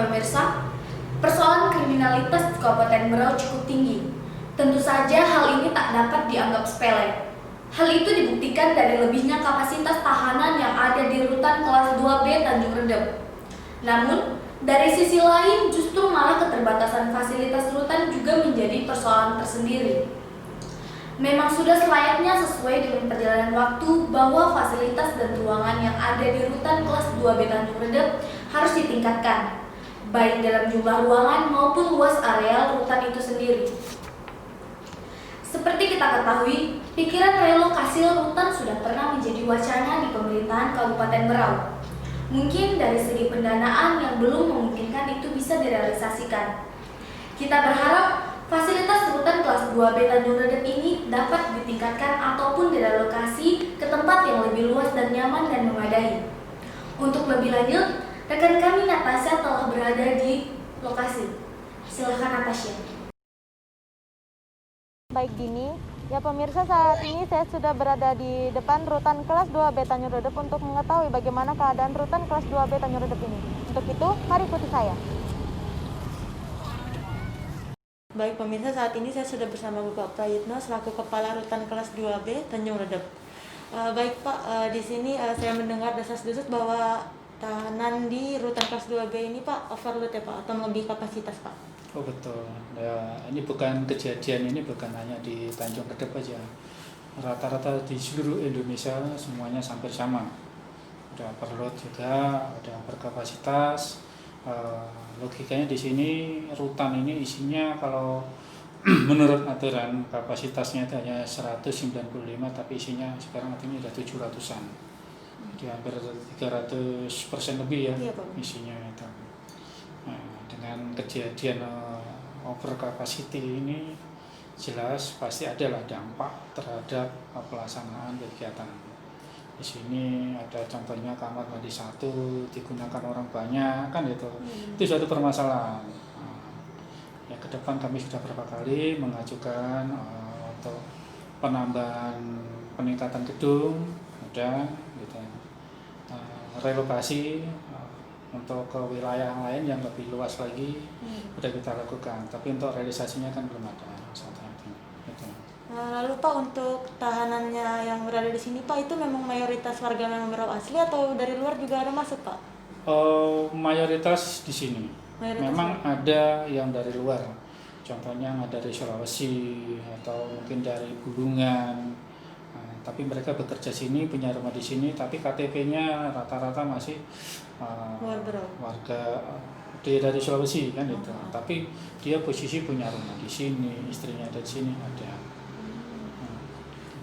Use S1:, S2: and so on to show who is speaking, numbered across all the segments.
S1: pemirsa, persoalan kriminalitas di Kabupaten Berau cukup tinggi. Tentu saja hal ini tak dapat dianggap sepele. Hal itu dibuktikan dari lebihnya kapasitas tahanan yang ada di rutan kelas 2B Tanjung Redep. Namun, dari sisi lain justru malah keterbatasan fasilitas rutan juga menjadi persoalan tersendiri. Memang sudah selayaknya sesuai dengan perjalanan waktu bahwa fasilitas dan ruangan yang ada di rutan kelas 2B Tanjung Redep harus ditingkatkan, baik dalam jumlah ruangan maupun luas area rutan itu sendiri. Seperti kita ketahui, pikiran relokasi rutan sudah pernah menjadi wacana di pemerintahan Kabupaten Berau. Mungkin dari segi pendanaan yang belum memungkinkan itu bisa direalisasikan. Kita berharap fasilitas rutan kelas 2B Tanjung Redep ini dapat ditingkatkan ataupun direlokasi ke tempat yang lebih luas dan nyaman dan memadai. Untuk lebih lanjut, rekan kami Natasha telah berada di lokasi. Silakan Natasha.
S2: Baik Dini, ya pemirsa, saat ini saya sudah berada di depan rutan kelas 2B Tanjung Redep untuk mengetahui bagaimana keadaan rutan kelas 2B Tanjung Redep ini. Untuk itu, mari ikuti saya. Baik pemirsa, saat ini saya sudah bersama Bapak Prayitno selaku Kepala Rutan kelas 2B Tanjung Redep. Baik Pak, di sini saya mendengar desas-desus bahwa tahanan di rutan kelas 2B ini Pak overload ya Pak, atau melebihi kapasitas Pak.
S3: Oh betul, ya ini bukan kejadian, ini bukan hanya di Tanjung Redep aja. Rata-rata di seluruh Indonesia semuanya hampir sama. Udah overload juga, udah berkapasitas. Logikanya di sini rutan ini isinya kalau menurut aturan kapasitasnya itu hanya 195, tapi isinya sekarang artinya udah 700-an. Jadi hampir 300% lebih ya, iya, isinya itu. Nah, dengan kejadian over capacity ini jelas pasti adalah dampak terhadap pelaksanaan kegiatan. Di sini ada contohnya kamar mandi 1 digunakan orang banyak, kan itu. Itu suatu permasalahan. Ya, ke depan kami sudah berapa kali mengajukan untuk penambahan peningkatan gedung, ada gitu. Relokasi untuk ke wilayah lain yang lebih luas lagi sudah kita lakukan, tapi untuk realisasinya kan belum ada saat ini. Gitu.
S2: Lalu Pak, untuk tahanannya yang berada di sini Pak, itu memang mayoritas warga memang Berau asli atau dari luar juga ada masuk Pak?
S3: Mayoritas di sini. Mayoritas memang ada yang dari luar, contohnya yang dari Sulawesi atau mungkin dari Bulungan. Tapi mereka bekerja sini, punya rumah di sini, tapi KTP-nya rata-rata masih warga dari Sulawesi kan itu. Tapi dia posisi punya rumah di sini, istrinya ada di sini ada.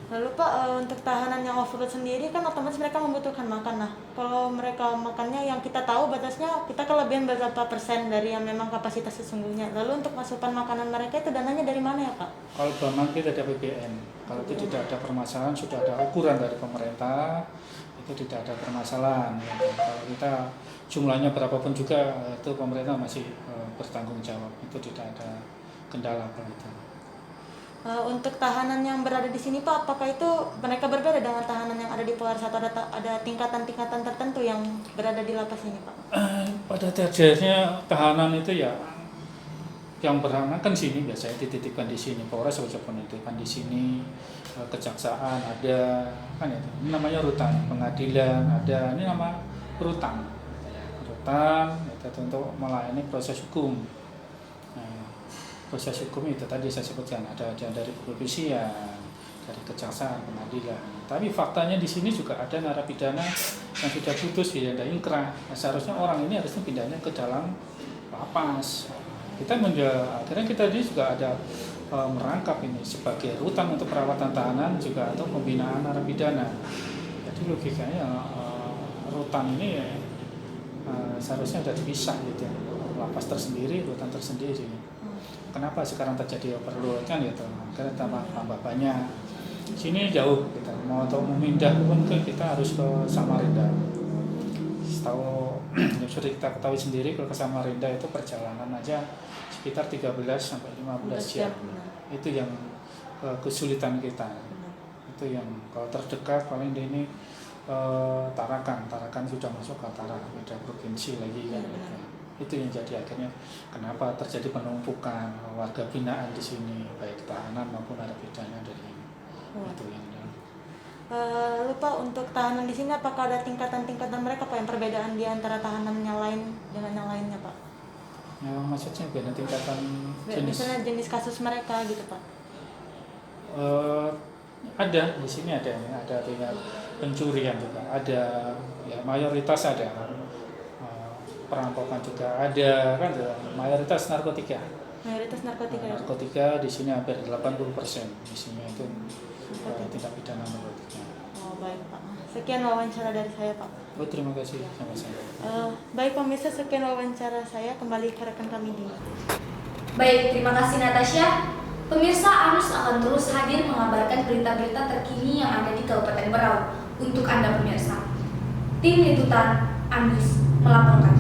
S2: Lalu Pak, untuk tahanan yang overload sendiri kan otomatis mereka membutuhkan makan. Nah, kalau mereka makannya yang kita tahu batasnya kita kelebihan berapa persen dari yang memang kapasitas sesungguhnya. Lalu untuk asupan makanan mereka itu dananya dari mana ya Pak?
S3: Kalau Bambang kita ada PBN. Kalau itu tidak ada permasalahan, sudah ada ukuran dari pemerintah, itu tidak ada permasalahan. Kalau kita jumlahnya berapapun juga itu pemerintah masih bertanggung jawab. Itu tidak ada kendala kalau itu.
S2: Untuk tahanan yang berada di sini Pak, apakah itu mereka berbeda dengan tahanan yang ada di Polres atau ada tingkatan-tingkatan tertentu yang berada di lapas ini Pak?
S3: Pada dasarnya tahanan itu ya yang beranak kan sini biasanya dititipkan di sini, Polres wajib menitipkan di sini, kejaksaan ada, kan itu. Ini namanya rutan, pengadilan ada, ini nama rutan. Rutan itu untuk melayani proses hukum. Proses hukum itu tadi saya sebutkan ada dari kepolisian, dari kejaksaan, pengadilan. Tapi faktanya di sini juga ada narapidana yang sudah putus pidana ingkrah. Nah, seharusnya orang ini harusnya pindahnya ke dalam lapas. Akhirnya kita juga ada merangkap ini sebagai rutan untuk perawatan tahanan juga atau pembinaan narapidana. Jadi logikanya rutan ini seharusnya sudah dipisah gitu, lapas tersendiri, rutan tersendiri. Kenapa sekarang terjadi overload kan gitu? Karena tambah banyak. Sini jauh kita mau atau memindah pun kita harus ke Samarinda. Setahu yang sudah kita ketahui sendiri kalau ke Samarinda itu perjalanan aja sekitar 13 sampai 15 jam. Itu yang kesulitan kita. Itu yang kalau terdekat paling ini Tarakan sudah masuk ke Tarakan, beda provinsi lagi kan. Itu yang jadi akhirnya kenapa terjadi penumpukan warga binaan di sini, baik tahanan maupun narapidana dari ini. Itu yang
S2: Lalu Pak, untuk tahanan di sini apakah ada tingkatan-tingkatan mereka Pak, yang perbedaan di antara tahanan yang lain dengan yang lainnya Pak?
S3: ya, maksudnya beda tingkatan jenis.
S2: Misalnya jenis kasus mereka gitu Pak?
S3: Ada di sini ada tingkat pencurian juga ada, ya mayoritas ada. Perampokan juga ada kan, mayoritas narkotika.
S2: Mayoritas narkotika ya Pak?
S3: Narkotika di sini hampir 80% isinya itu tindak pidana narkotika.
S2: Oh baik Pak, sekian wawancara dari saya Pak.
S3: Oh, terima kasih sama-sama.
S2: Baik pemirsa, sekian wawancara saya, kembali ke rekan kami di.
S1: Baik, terima kasih Natasha. Pemirsa, Anus akan terus hadir mengabarkan berita-berita terkini yang ada di Kabupaten Berau untuk Anda pemirsa. Tim Liputan Anus melaporkan.